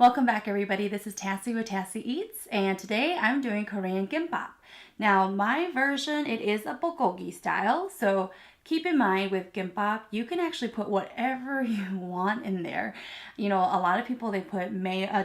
Welcome back, everybody. This is Tassie with Tassie Eats, and today I'm doing Korean Gimbap. Now, my version, it is a bulgogi style, so keep in mind with Gimbap, you can actually put whatever you want in there. You know, a lot of people, they put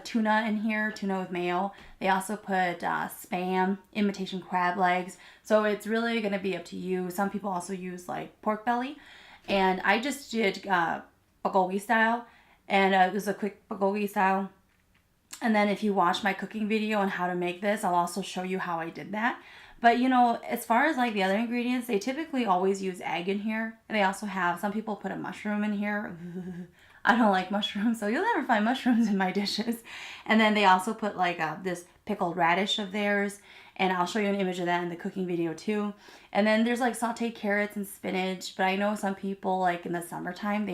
tuna in here, tuna with mayo. They also put Spam, imitation crab legs, so it's really going to be up to you. Some people also use like pork belly, and I just did bulgogi style, and it was a quick bulgogi style. And then if you watch my cooking video on how to make this, I'll also show you how I did that. But you know, as far as like the other ingredients, they typically always use egg in here. And they also have, some people put a mushroom in here. I don't like mushrooms, so you'll never find mushrooms in my dishes. And then they also put like this pickled radish of theirs. And I'll show you an image of that in the cooking video too. And then there's like sauteed carrots and spinach. But I know some people, like in the summertime,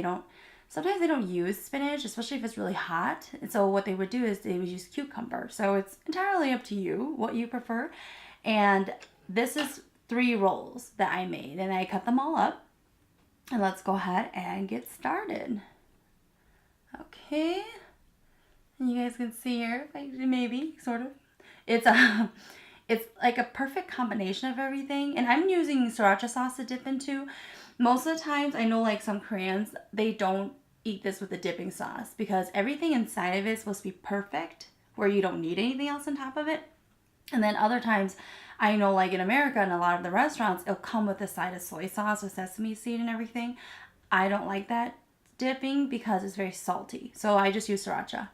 sometimes they don't use spinach, especially if it's really hot. And so what they would do is they would use cucumber. So it's entirely up to you what you prefer. And this is 3 rolls that I made, and I cut them all up. And let's go ahead and get started. Okay. And you guys can see here, maybe, sort of. It's like a perfect combination of everything. And I'm using sriracha sauce to dip into. Most of the times, I know like some Koreans, they don't eat this with a dipping sauce because everything inside of it is supposed to be perfect where you don't need anything else on top of it. And then other times, I know like in America and a lot of the restaurants, it'll come with a side of soy sauce with sesame seed and everything. I don't like that dipping because it's very salty. So I just use sriracha.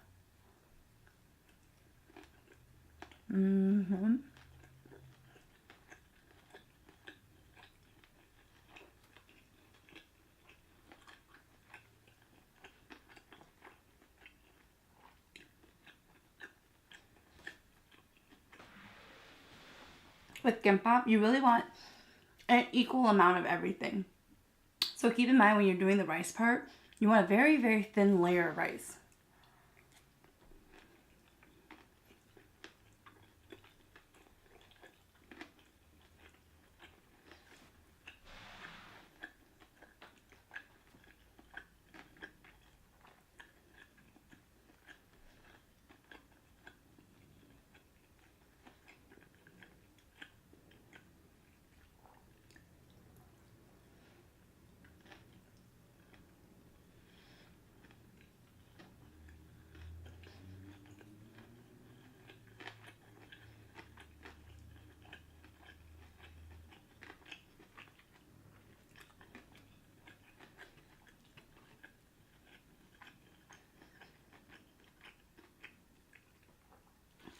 With Gimbap, you really want an equal amount of everything. So keep in mind when you're doing the rice part, you want a very, very thin layer of rice.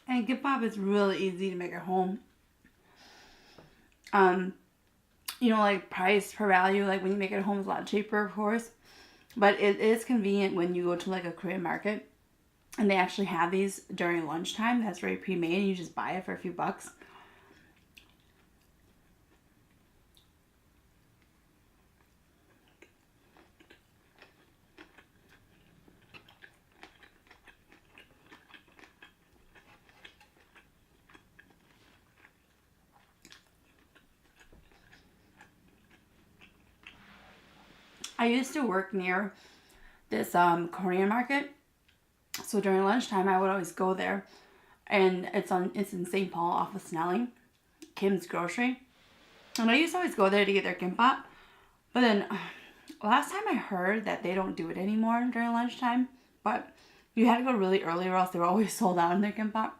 And Gimbap is really easy to make at home. You know, like price per value, like when you make it at home is a lot cheaper, of course. But it is convenient when you go to like a Korean market and they actually have these during lunchtime. That's already pre-made and you just buy it for a few bucks. I used to work near this Korean market. So during lunchtime, I would always go there. And it's in St. Paul off of Snelling, Kim's Grocery. And I used to always go there to get their Gimbap. But then last time I heard that they don't do it anymore during lunchtime. But you had to go really early or else they were always sold out in their Gimbap.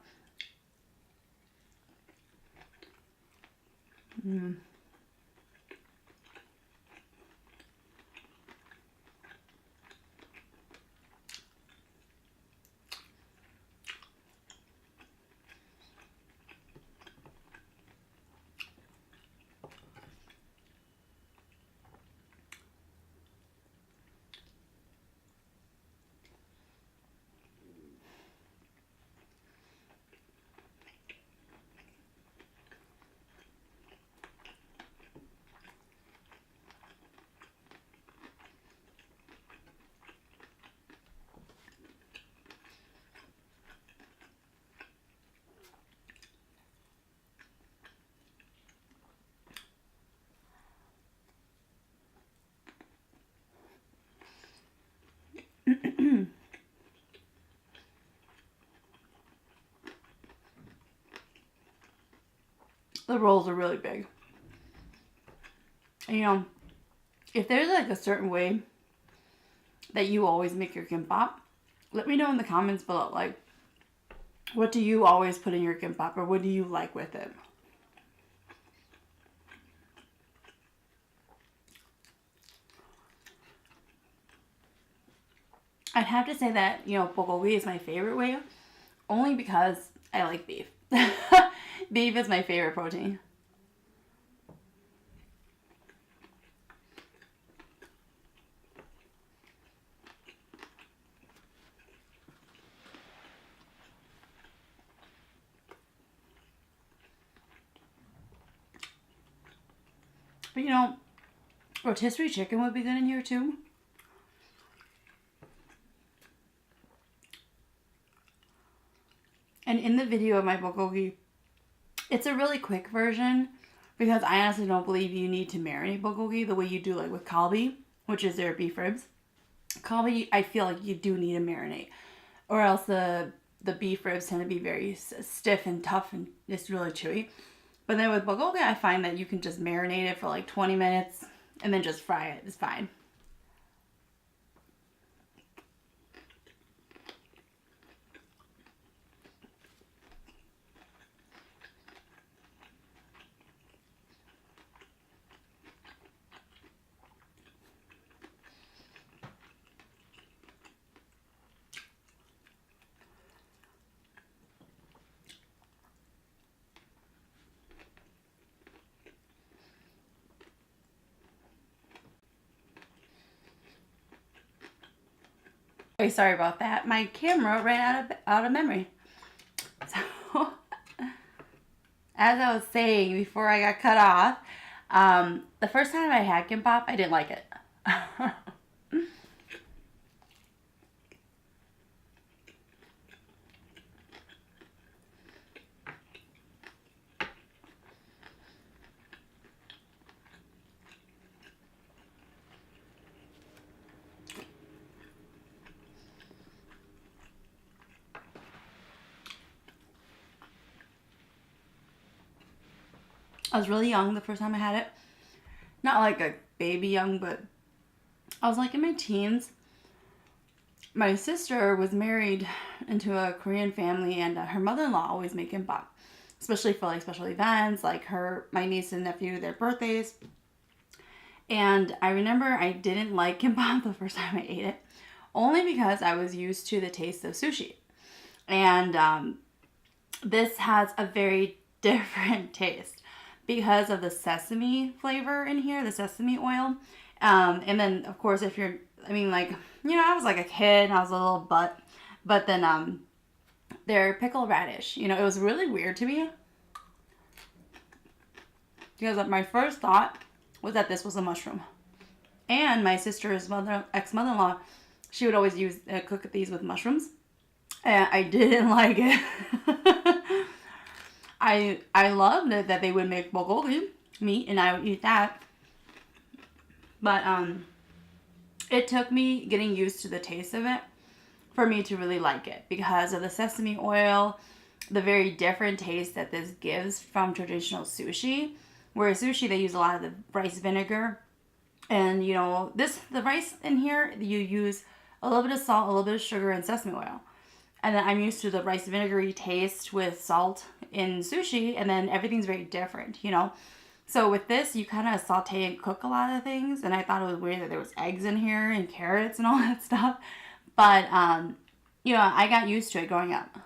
The rolls are really big. And, you know, if there's like a certain way that you always make your kimbap, let me know in the comments below. Like, what do you always put in your kimbap, or what do you like with it? I'd have to say that, you know, bulgogi is my favorite way, only because I like beef. Beef is my favorite protein. But you know, rotisserie chicken would be good in here too. And in the video of my bulgogi, it's a really quick version because I honestly don't believe you need to marinate bulgogi the way you do like with kalbi, which is their beef ribs. Kalbi, I feel like you do need to marinate, or else the beef ribs tend to be very stiff and tough and it's really chewy. But then with bulgogi, I find that you can just marinate it for like 20 minutes and then just fry it. It's fine. Okay, sorry about that. My camera ran out of memory. So, as I was saying before I got cut off, the first time I had Gimbap, I didn't like it. I was really young the first time I had it. Not like a baby young, but I was like in my teens. My sister was married into a Korean family, and her mother-in-law always made kimbap, especially for like special events, like my niece and nephew, their birthdays. And I remember I didn't like kimbap the first time I ate it, only because I was used to the taste of sushi. And this has a very different taste because of the sesame flavor in here, the sesame oil. And then, of course, if you're, I mean, like, you know, I was like a kid and I was a little butt. But then their pickled radish, you know, it was really weird to me. Because my first thought was that this was a mushroom. And my sister's ex-mother-in-law, she would always cook these with mushrooms. And I didn't like it. I loved it that they would make bulgogi meat and I would eat that. But it took me getting used to the taste of it for me to really like it because of the sesame oil, the very different taste that this gives from traditional sushi. Whereas sushi, they use a lot of the rice vinegar. And, you know, the rice in here, you use a little bit of salt, a little bit of sugar, and sesame oil. And then I'm used to the rice vinegary taste with salt in sushi, and then everything's very different, you know? So with this, you kind of saute and cook a lot of things, and I thought it was weird that there was eggs in here and carrots and all that stuff. But, you know, I got used to it growing up.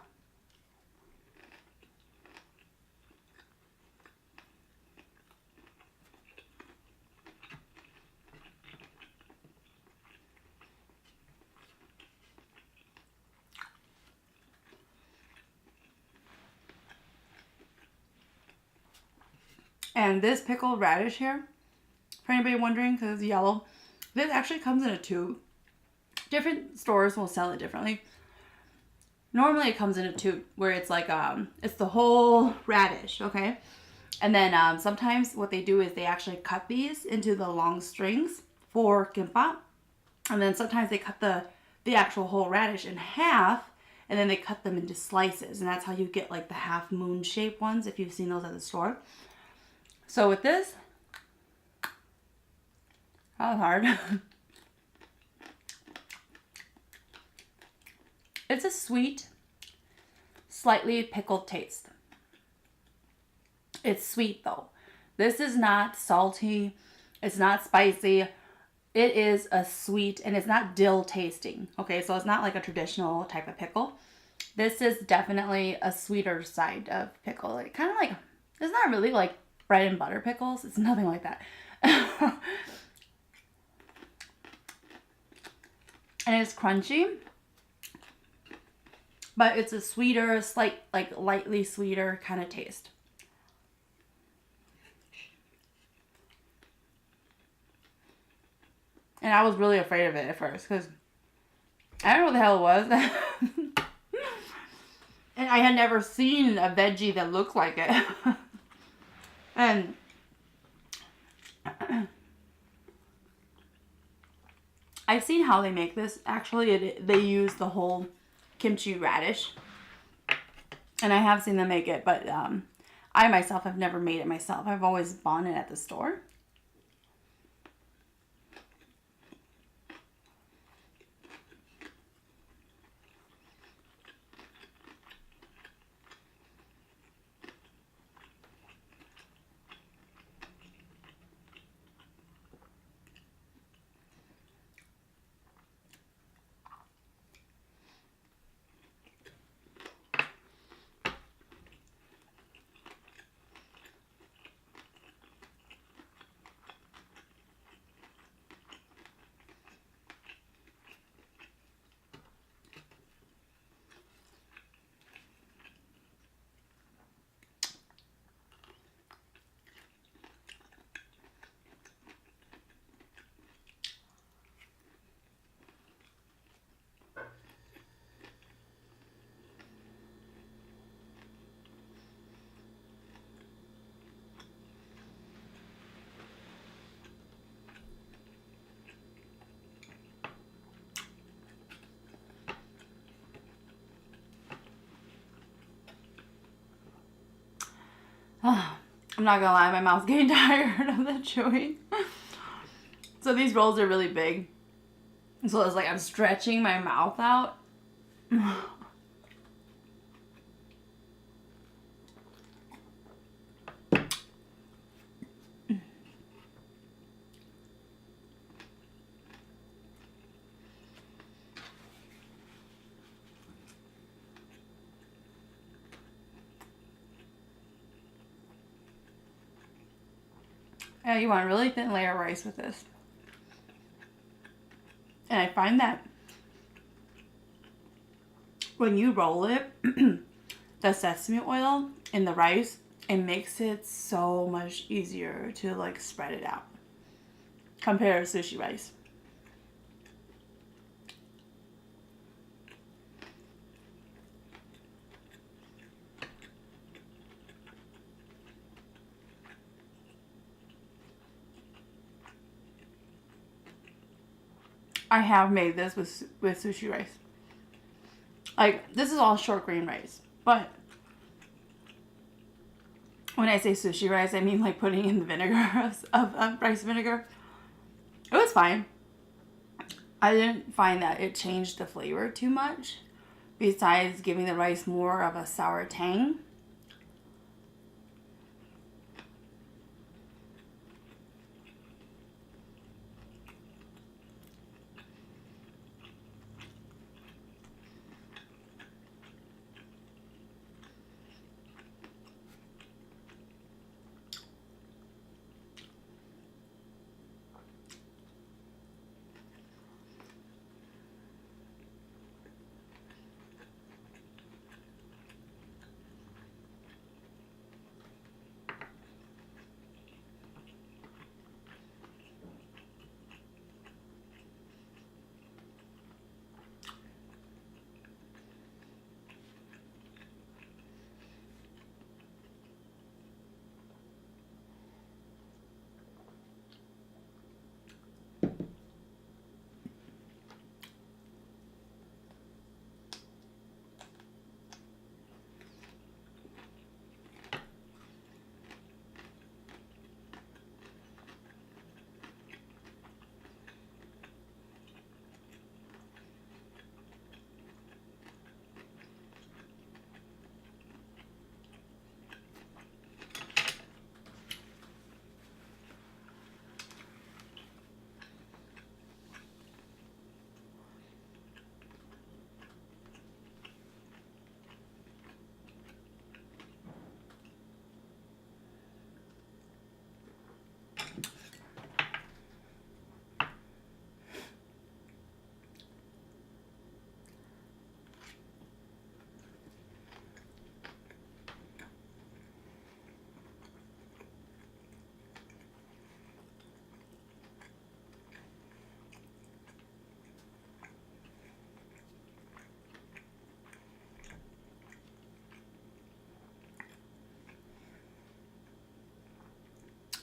And this pickled radish here, for anybody wondering, because it's yellow, this actually comes in a tube. Different stores will sell it differently. Normally it comes in a tube where it's like, it's the whole radish, okay? And then sometimes what they do is they actually cut these into the long strings for Gimbap. And then sometimes they cut the actual whole radish in half, and then they cut them into slices. And that's how you get like the half moon shaped ones if you've seen those at the store. So with this, that was hard. It's a sweet, slightly pickled taste. It's sweet though. This is not salty. It's not spicy. It is a sweet, and it's not dill tasting. Okay, so it's not like a traditional type of pickle. This is definitely a sweeter side of pickle. It kind of like, it's not really like bread and butter pickles. It's nothing like that. And it's crunchy, but it's a sweeter, slight, like lightly sweeter kind of taste. And I was really afraid of it at first because I don't know what the hell it was. And I had never seen a veggie that looked like it. And I've seen how they make this. Actually, they use the whole kimchi radish. And I have seen them make it, but I myself have never made it myself. I've always bought it at the store. Oh, I'm not gonna lie, my mouth's getting tired of the chewing. So these rolls are really big. So it's like I'm stretching my mouth out. Yeah, you want a really thin layer of rice with this. And I find that when you roll it, the sesame oil in the rice, it makes it so much easier to like spread it out compared to sushi rice. I have made this with sushi rice. Like, this is all short grain rice. But when I say sushi rice, I mean like putting in the vinegar of rice vinegar. It was fine. I didn't find that it changed the flavor too much, besides giving the rice more of a sour tang.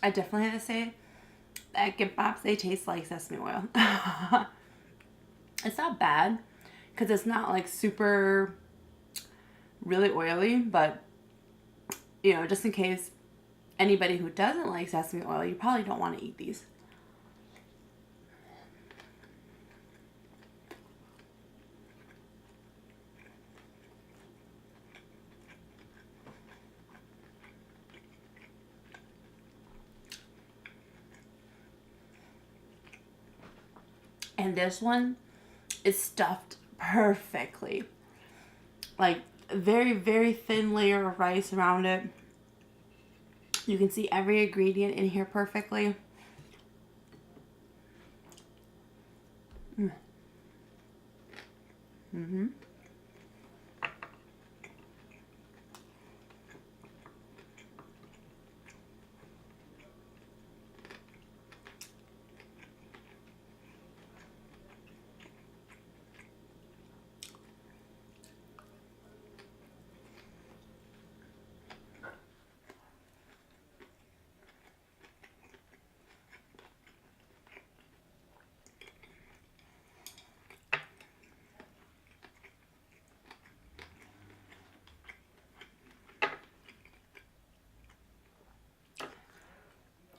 I definitely have to say that Gimbaps, they taste like sesame oil. It's not bad because it's not like super really oily, but you know, just in case anybody who doesn't like sesame oil, you probably don't want to eat these. And this one is stuffed perfectly. Like very, very thin layer of rice around it. You can see every ingredient in here perfectly. Mm-hmm.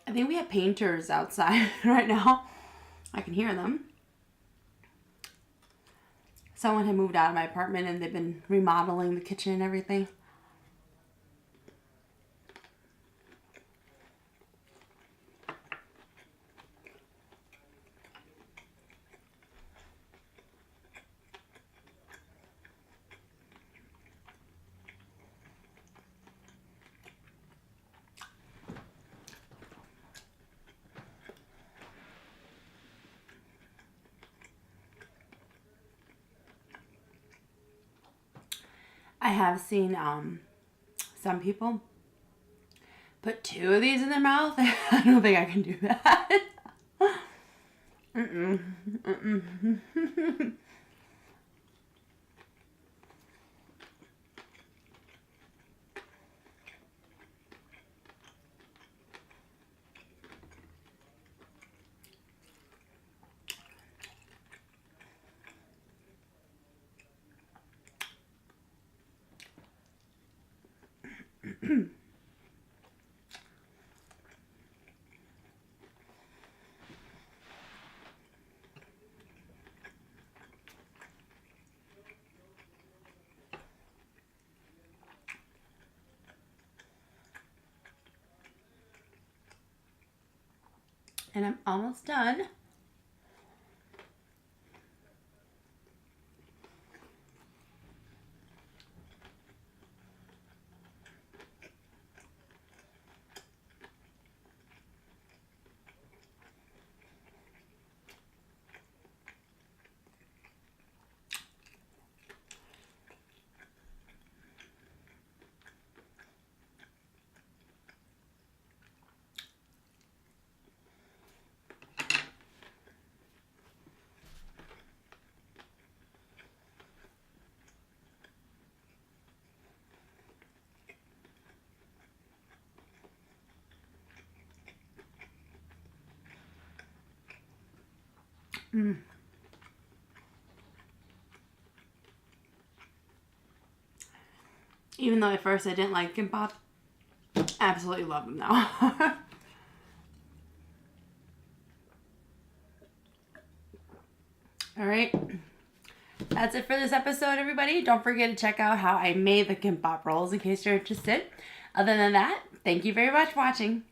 I think we have painters outside right now. I can hear them. Someone had moved out of my apartment and they've been remodeling the kitchen and everything. I have seen some people put 2 of these in their mouth. I don't think I can do that. Mm-mm. Mm-mm. And I'm almost done. Mm. Even though at first I didn't like Gimbap, absolutely love them now. All right. That's it for this episode, everybody. Don't forget to check out how I made the Gimbap rolls in case you're interested. Other than that, thank you very much for watching.